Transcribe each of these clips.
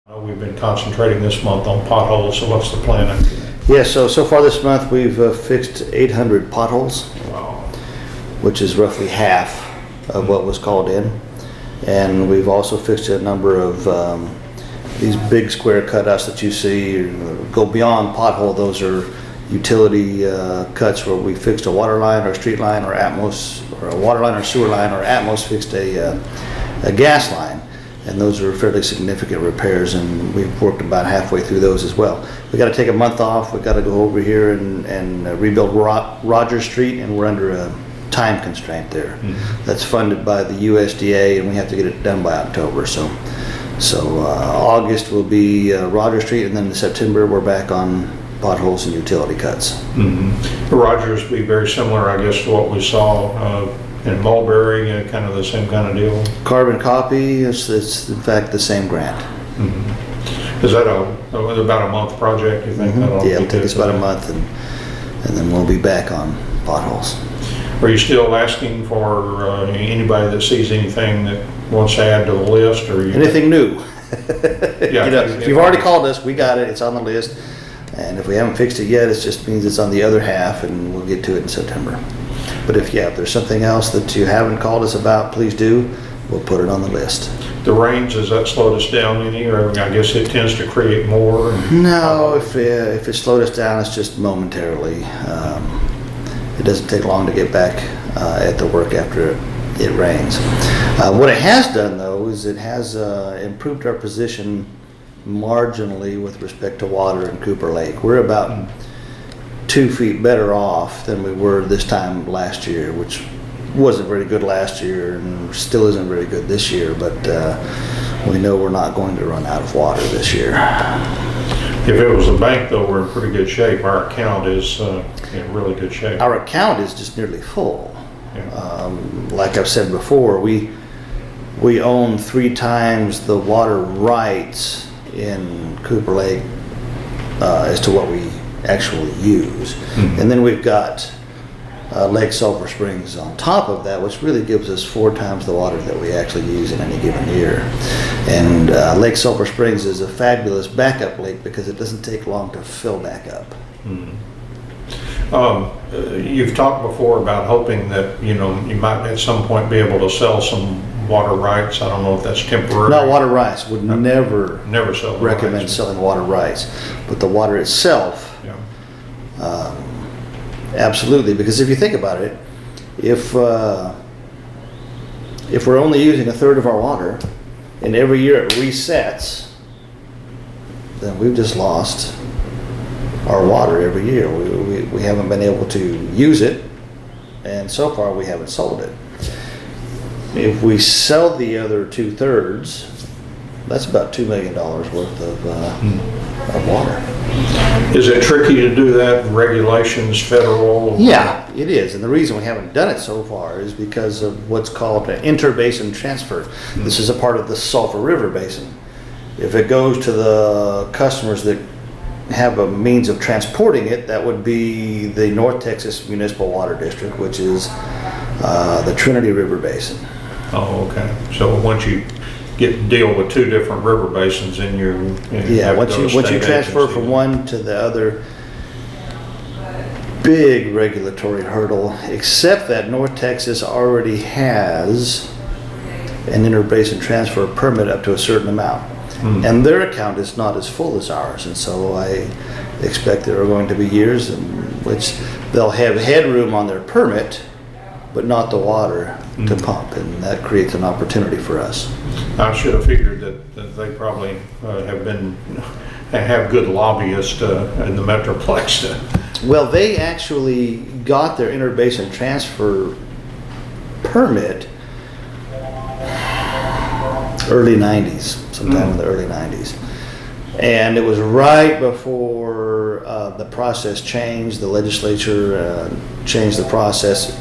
We've been concentrating this month on potholes, so what's the plan? Yeah, so far this month, we've fixed 800 potholes, Wow. which is roughly half of what was called in. And we've also fixed a number of these big square cutouts that you see go beyond pothole. Those are utility cuts where we fixed a water line or a street line or a water line or sewer line, or Atmos fixed a gas line. And those are fairly significant repairs, and we've worked about halfway through those as well. We got to take a month off. We got to go over here and rebuild Rogers Street, and we're under a time constraint there. Mm-hmm. That's funded by the USDA, and we have to get it done by October. So August will be Rogers Street, and then in September we're back on potholes and utility cuts. Mm-hmm. Rogers will be very similar, I guess, to what we saw in Mulberry, kind of the same kind of deal. Carbon copy, it's in fact the same grant. Mm-hmm. Is that about a month project, you think? Mm-hmm. Yeah, it'll take us about a month, and then we'll be back on potholes. Are you still asking for anybody that sees anything that wants to add to the list, or anything new? Yeah, if you've already called us, we got it. It's on the list, and if we haven't fixed it yet, it just means it's on the other half, and we'll get to it in September. But if there's something else that you haven't called us about, please do. We'll put it on the list. The rains, has that slowed us down any? Or I guess it tends to create more? No, if it slowed us down, it's just momentarily. It doesn't take long to get back at the work after it rains. What it has done, though, is it has improved our position marginally with respect to water in Cooper Lake. We're about 2 feet better off than we were this time last year, which wasn't very good last year and still isn't very good this year, but we know we're not going to run out of water this year. If it was a bank, though, we're in pretty good shape. Our account is in really good shape. Our account is just nearly full. Yeah. Like I've said before, we own 3 times the water rights in Cooper Lake as to what we actually use. Mm-hmm. And then we've got Lake Sulphur Springs on top of that, which really gives us 4 times the water that we actually use in any given year. And Lake Sulphur Springs is a fabulous backup lake because it doesn't take long to fill back up. Mm-hmm. You've talked before about hoping that you might at some point be able to sell some water rights. I don't know if that's temporary. Not water rights. Would never sell recommend rights. Selling water rights, but the water itself. Yeah. Absolutely, because if you think about it, if we're only using 1/3 of our water, and every year it resets, then we've just lost our water every year. We haven't been able to use it, and so far we haven't sold it. If we sell the other 2/3, that's about $2 million worth of water. Is it tricky to do that? Regulations, federal? Yeah, it is. And the reason we haven't done it so far is because of what's called an interbasin transfer. Mm-hmm. This is a part of the Sulphur River Basin. If it goes to the customers that have a means of transporting it, that would be the North Texas Municipal Water District, which is the Trinity River Basin. Oh, okay. So once you deal with 2 different river basins in your once you transfer from one to the other, big regulatory hurdle, except that North Texas already has an interbasin transfer permit up to a certain amount. And their account is not as full as ours, and so I expect there are going to be years in which they'll have headroom on their permit but not the water to pump, and that creates an opportunity for us. I should have figured that they probably have good lobbyists in the Metroplex. Well, they actually got their interbasin transfer permit early 90s, sometime in the early 90s. And it was right before the process changed. The legislature changed the process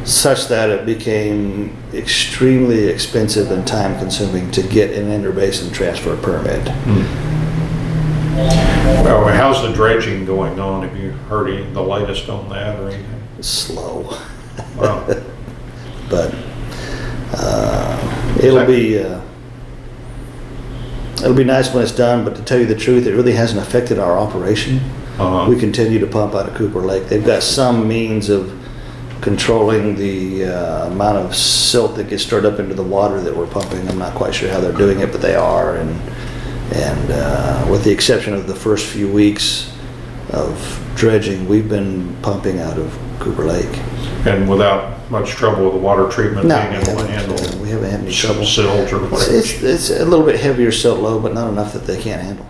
such that it became extremely expensive and time consuming to get an interbasin transfer permit. Well, how's the dredging going on? Have you heard the latest on that or anything? Slow. Wow. But it'll be It'll be nice when it's done, but to tell you the truth, it really hasn't affected our operation. Uh-huh. We continue to pump out of Cooper Lake. They've got some means of controlling the amount of silt that gets stirred up into the water that we're pumping. I'm not quite sure how they're doing it, but they are. And with the exception of the first few weeks of dredging, we've been pumping out of Cooper Lake. And without much trouble with the water treatment No, being able to handle we haven't had any trouble. silt or whatever. It's a little bit heavier silt load, but not enough that they can't handle.